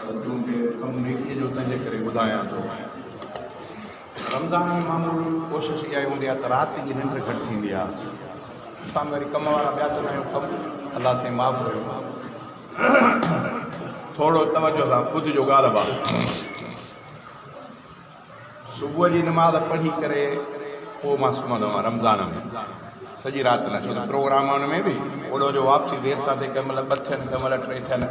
चूंकि कम नेकीअ जो तंहिंजे करे ॿुधायां थो। रमज़ान में मामूल कोशिशि इहा हूंदी आहे त राति जी निंड घटि थींदी आहे। असां वरी कम वारा ॿिया चवंदा आहियूं कमु अलाह साईं माफ़ु कयो, थोरो तवजो सां ॿुधिजो ॻाल्हि आहे। सुबुह जी नमाज़ पढ़ी करे पोइ मां सुम्हंदो आहियां रमज़ान में, सॼी राति न, छो त प्रोग्रामनि में बि ओॾो जो वापसी देरि सां थिए, कंहिं महिल ॿ थियनि कंहिं महिल टे थियनि।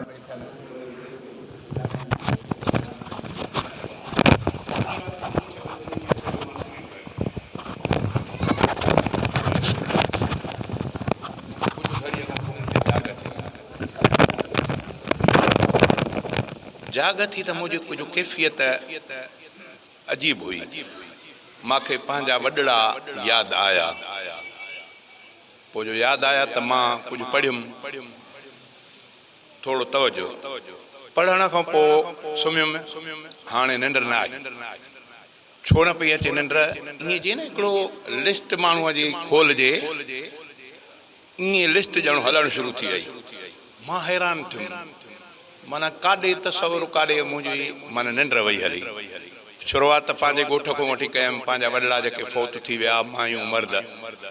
जाग थी त मुंहिंजी कुझु कैफ़ियत अजीब हुई। मूंखे पंहिंजा वॾड़ा यादि आया। पोइ जो यादि आया त मां कुझु पढ़ियुमि, थोरो तवजो पढ़ण खां पोइ सुम्हियुमि। हाणे निंड न आई। छो न पई अचे निंड? ईअं जीअं न हिकिड़ो लिस्ट माण्हूअ जी खोलिजे, ईअं लिस्ट ॼणो हलणु शुरू थी वई। मां हैरान थियुमि, माना काॾे तसवुरु काॾे मुंहिंजी माना निंड वई हली। शुरूआत पंहिंजे ॻोठ खां वठी कयमि, पंहिंजा वॾड़ा जेके फ़ौत थी विया, मायूं मर्द,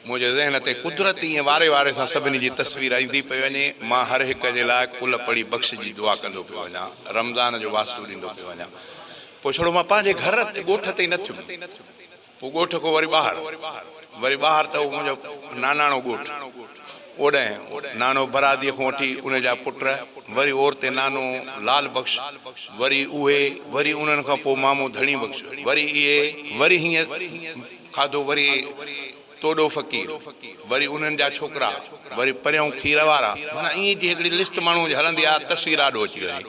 मुंहिंजे ज़हन ते कुदरती ईअं वारे वारे सां सभिनी जी तस्वीर ईंदी पई वञे। मां हर हिक जे लाइ कुल पढ़ी बख़्श जी दुआ कंदो पियो वञा, रमज़ान जो वास्तो ॾींदो पियो वञा। पोइ छड़ो मां पंहिंजे घर ते ॻोठ ते ई न थियुमि, पोइ ॻोठ खां वरी ॿाहिरि त उहो मुंहिंजो नानाणो ॻोठ, ओॾां नानो बरादीअ खां वठी उन जा पुट, वरी ओर ते नानो लाल बख़्श, वरी उहे, वरी उन्हनि खां पोइ मामो धणी बख़्श, वरी इहे, वरी हीअं खाधो, वरी तोॾो फ़क़ीर, वरी उन्हनि जा छोकिरा, वरी परियां खीर वारा। माना ईअं जी हिकिड़ी लिस्ट माण्हू जी हलंदी आहे, तस्वीर ॾाढो अची वञे।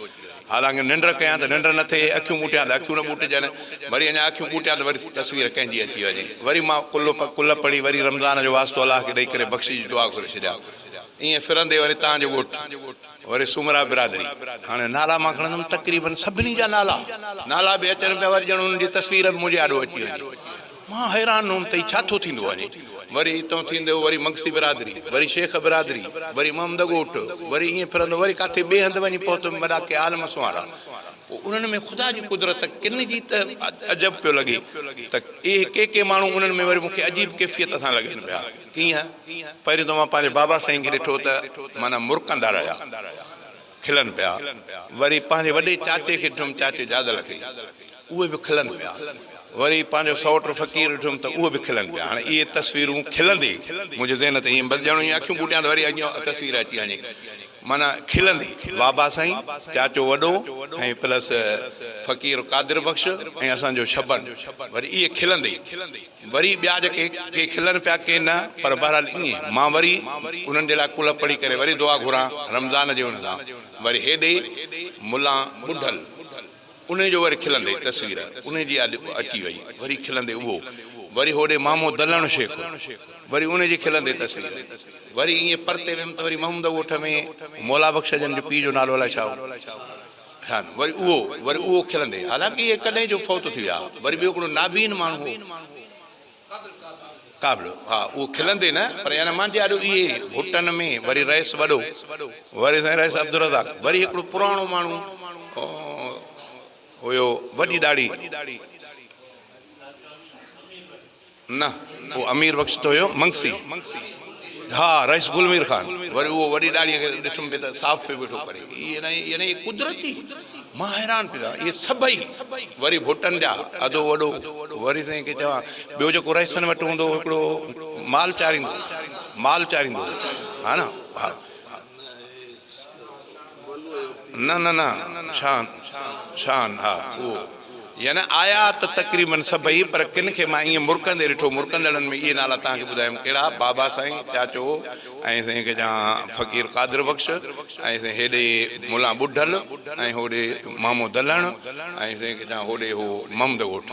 हालांकि निंड कयां त निंड न थिए, अखियूं ॿूटियां त अखियूं न ॿूटिजनि, वरी अञा अखियूं ॿूटियां त वरी तस्वीर कंहिंजी अची वञे। वरी मां कुल पढ़ी वरी रमज़ान जो वास्तो अलाह खे ॾेई करे बख़्श जी दुआ करे छॾिया। ईअं फिरंदे वरी तव्हांजो ॻोठु, वरी सुमरा बिरादरी। हाणे नाला मां खणंदुमि, तक़रीबन सभिनी जा नाला बि अचनि पिया, वरी ॼणो उन्हनि जी तस्वीर बि मुंहिंजे आॾो अची वञे। मां हैरान हुउमि त छा थो थींदो वञे। वरी हितां थींदो वरी मक्सी बिरादरी, वरी शेख बिरादरी, वरी मोहम्मद ॻोठ, वरी ईअं फिरंदो, वरी किथे ॿिए हंधि वञी पहुतुमि, वॾा के आलम वारा। उन्हनि में ख़ुदा जी कुदरत किन जी त अजब पियो लॻे त इहे के माण्हू उन्हनि में वरी मूंखे अजीब कैफ़ियत सां लॻनि पिया। कीअं? पहिरियों त मां पंहिंजे बाबा साईं खे ॾिठो त माना मुरकंदा रहिया, खिलनि पिया। वरी पंहिंजे वॾे चाचे खे ॾिठुमि, चाचे जादल खे, उहे बि खिलनि पिया। वरी पंहिंजो सौट फ़क़ीर ॾिठुमि त उहे बि खिलनि पिया। हाणे इहे तस्वीरूं खिलंदी मुंहिंजे ज़हन ते ईअं ॼणो ईअं अखियूं ॿूटियां त वरी अॻियां तस्वीर अची वञे। माना खिलंदी, बाबा साईं, चाचो वॾो, ऐं प्लस फ़क़ीर कादिर बख़्श ऐं असांजो छबन, वरी इहे खिलंदी। वरी ॿिया जेके के खिलनि पिया के न, पर बहरहाल ईअं मां वरी उन्हनि जे लाइ कुल पढ़ी करे वरी दुआ घुरां रमज़ान जे हुन सां। वरी हेॾे मुला ॿुढल, उन जो वरी खिलंदे तस्वीर उन जी अची वई, वरी खिलंदे उहो। वरी होॾे मामो दलण शेख, वरी उन जी खिलंदे तस्वीर। वरी ईअं परते वियुमि त वरी मोहम्मद ॻोठ में मौला बख़्श जन जो पीउ जो नालो अलाए छा हो, वरी उहो खिलंदे। हालांकि इहे कॾहिं जो फौत थी विया। वरी ॿियो हिकिड़ो नाबीन माण्हू हो, काबिल, हा, उहो खिलंदे न, पर यानी मुंहिंजे ॾाढो इहे भुटनि में। वरी रईस वॾो, वरी रईस अब्दुल रज़ाक, वरी हिकिड़ो पुराणो माण्हू हुयो, वॾी ॾाढ़ी न, उहो अमीर बख़्श त हुयो, मंगसी, हा, रईस गुलमीर ख़ान। वरी उहो वॾी ॾाढ़ीअ खे ॾिठुमि पियो त साफ़ पियो वेठो करे। इहे कुदरती, मां हैरान पियो आहे। इहे सभई वरी भुटनि जा अधो वॾो, वरी साईं खे चवां ॿियो जेको रईसनि वटि हूंदो हिकिड़ो माल चारींदो, हा न, हा, न शान, हा, उहो यानी आया त तक़रीबन सभई, पर किन खे मां ईअं मुरकंदे ॾिठो। मुरकंदड़नि में इहे नाला तव्हांखे ॿुधायमि कहिड़ा, बाबा साईं, चाचो, ऐं साईं खे चवां फ़क़ीर कादिर बख़्श, ऐं साईं हेॾे मुला ॿुढल, ऐं होॾे मामो दलण, ऐं साईं खे चवां होॾे हो मोहम्मद ॻोठ,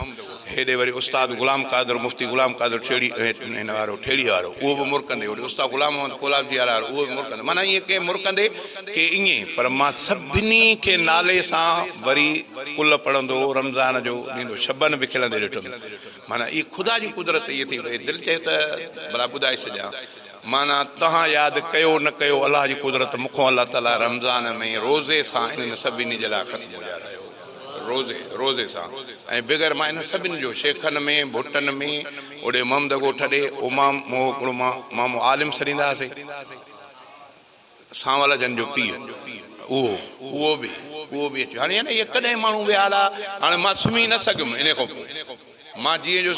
हेॾे वरी उस्ताद ग़ुलाम कादिर, मुफ़्ती ग़ुलाम कादिर ठेड़ी हिन वारो, ठेड़ी वारो, उहो बि मुरकंदे। होॾे उस्ताद ग़ुलाम मोहम्मद कोलाबजी वारा, उहो बि मुरकंदे। माना ईअं के मुरकंदे के ईअं, पर मां सभिनी खे नाले सां वरी कुल पढ़ंदो रमज़ान जो ॾींदो, छबन बि खिलंदे ॾिठुमि। माना इहा ख़ुदा जी कुदरत इहे थी वई। दिलि चए त भला ॿुधाए छॾियां। माना तहां यादि कयो न कयो अलाह जी कुदरत मुखों अल्लाह ताला रमज़ान में रोज़े सां इन्हनि सभिनी जे लाइ ख़त्म गुज़ारायो रोज़े सां ऐं बिग़ैर मां इन सभिनी जो शेखनि में भुटनि में ओॾे मोहम्मद ॻोठ ॾे मामो आलिम सरींदा हुआसीं सांवल जन जो पीउ उहो बि अची हाणे इहे कॾहिं माण्हू विया हला हाणे मां सुम्ही न सघियुमि इन खां पोइ मां जीअं जो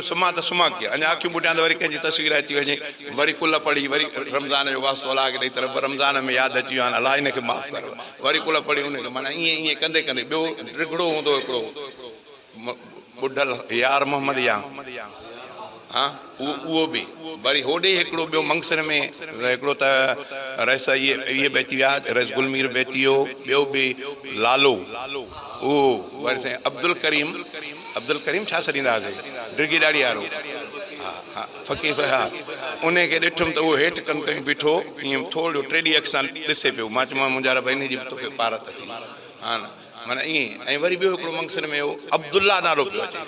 सुम्हां त सुम्हां कीअं अञा अखियूं पुठियां त वरी कंहिंजी तस्वीर अची वञे वरी कुल पढ़ी वरी रमज़ान जो वास्तो अलाह खे ॾेई तरफ़ रमज़ान में यादि अची वियो हाणे अलाह हिनखे माफ़ु करो वरी कुल पढ़ी उनखे माना ईअं कंदे ॿियो रिगड़ो हूंदो हिकिड़ो ॿुढल यार मोहम्मद या हा उहो बि वरी होॾे हिकिड़ो ॿियो मंगसर में हिकिड़ो त रस इहे बि अची विया रस गुलमीर बि अची वियो ॿियो बि लालो उहो वरी साईं अब्दुल करीम छा सॾींदा हुआसीं डिगी ॾाड़ी वारो हा फ़क़ीर हा उनखे ॾिठुमि त उहो हेठि कनि कयूं बीठो ईअं थोरो टे ॾींहं अॻु सां ॾिसे पियो मां चयोमांसि मुंहिंजा रब हिन जी बि तोखे पारत थी हा न माना ईअं ऐं वरी ॿियो हिकिड़ो मंगसर में हो अब्दुल्ला नालो पियो अचे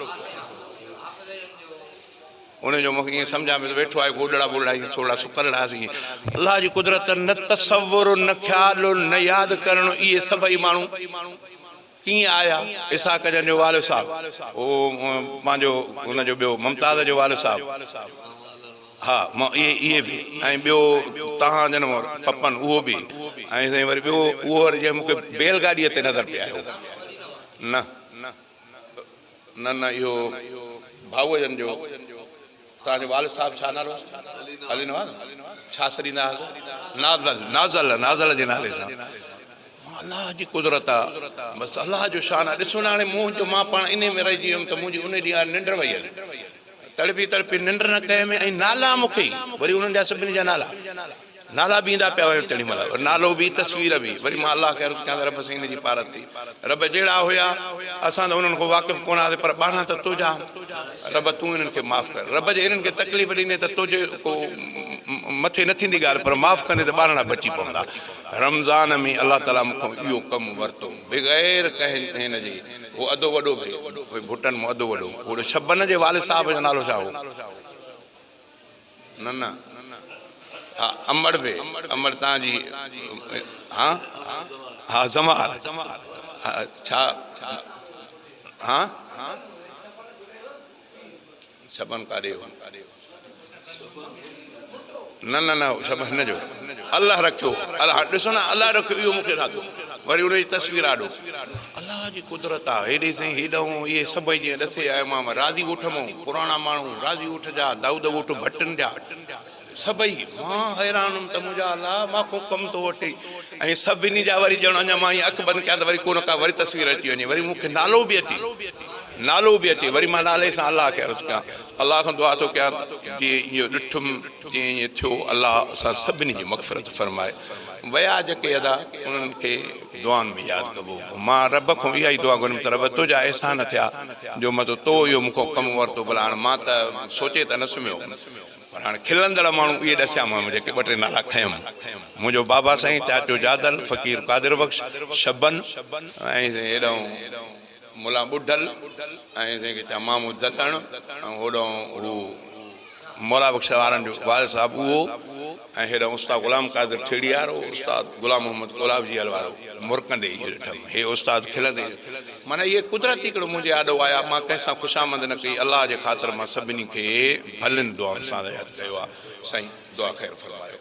उनजो मूंखे ईअं सम्झा में वेठो आहे गोॾड़ा ॿोॾड़ा ईअं थोरा सुकल हुआसीं अलाह जी कुदरत न तसवुर न ख़्यालु न यादि करणु इहे सभई माण्हू कीअं आया इसाक जन जो वाल साहब उहो पंहिंजो हुनजो ॿियो मुमताज़ जो वाल साहब हा इहे बि ऐं ॿियो तव्हां जन पपन उहो बि ऐं साईं वरी ॿियो उहो वरी जीअं मूंखे बैलगाॾीअ ते नज़र पिया आयो न इहो भाऊअ जन जो तव्हांजो वाल साहब छा नालो हली नवाज़ छा सॾींदा हुआसीं नाज़ल जे नाले सां अलाह जी कुदरत आहे बसि अलाह जो शान आहे ॾिसो न हाणे मुंहिंजो मां पाण इन में रहिजी वियुमि त मुंहिंजी उन ॾींहुं निंड वई हली तड़पी निंड न कए में ऐं नाला मूंखे वरी उन्हनि जा सभिनी जा नाला बि ईंदा पिया हुयो तेॾी महिल नालो बि तस्वीर बि वरी मां अलाह खे अर्ज़ु कयां रब साईं हिन जी पारत थी रब जहिड़ा हुया असां त उन्हनि खां वाक़िफ़ कोन हुआसीं पर ॿारहं त तुंहिंजा रब तूं इन्हनि खे माफ़ु कर रब जे इन्हनि खे तकलीफ़ ॾींदे त तुंहिंजे को मथे न थींदी ॻाल्हि पर माफ़ु कंदे त ॿारहं बची पवंदा रमज़ान में अलाह ताला मूंखां इहो कमु वरितो बग़ैर कंहिं हिन जी उहो अधो वॾो भई भुटनि मां अधो वॾो ओॾो छबन जे वाल साहब जो नालो छा हो न हा अमड़ बि अमड़ तव्हांजी हा ज़मार छा हा छबन काॾे न छबन हिन जो अलाह रखियो अलाह ॾिसो न अलाह रखियो इहो मूंखे रातो वरी उनजी तस्वीर आॾो अलाह जी कुदरत आहे हेॾे साईं हेॾऊं इहे सभई जीअं ॾसे आयो मां राज़ी ॻोठ मां पुराणा माण्हू राज़ी ॻोठ जा दाऊद ॻोठ भटनि जा सभई मां हैरान हुउमि त मुंहिंजा अलाह मां को कमु थो वठे ऐं सभिनी जा वरी ॼण अञा मां ईअं अखि बंदि कयां त वरी को न का वरी तस्वीर अची वञे वरी मूंखे नालो बि अचे वरी मां नाले सां अलाह खे अर्ज़ु कयां अलाह खां दुआ थो कयां जीअं इहो ॾिठुमि जीअं ईअं थियो अलाह असां सभिनी जी मग़फ़िरत फरमाए वया जेके अदा उन्हनि खे दुआनि में यादि कबो मां रब खां इहा ई दुआ घुरमि त रब तुंहिंजा अहसान थिया जो मतिलबु तो इहो मूंखां कमु वरितो भला हाणे मां त सोचे त न सुम्हियो पर हाणे खिलंदड़ माण्हू इहे ॾसिया मां जेके ॿ टे नाला खयमि मुंहिंजो बाबा साईं चाचो जादल फ़क़ीर कादिर बख़्श शबन ऐं हेॾऊं मुला ॿुढल ऐं साईं मामू दलण ऐं होॾऊं हू मौला बख़्श वारनि जो वाल साहब उहो ऐं हेॾो उस्ताद ग़ुलाम कादिर ठेड़ी वारो उस्ताद ग़ुलाम मोहम्मद गुलाब जी हल वारो मुरकंदे इहो ॾिठमि हे उस्ताद खिलंदे माना इहे कुदरती हिकिड़ो मुंहिंजे आॾो आया मां कंहिंसां ख़ुशामद न कई अलाह जे ख़ातिर मां सभिनी खे भलनि दुआउनि सां यादि कयो आहे साईं दुआ ख़ैर फरमायो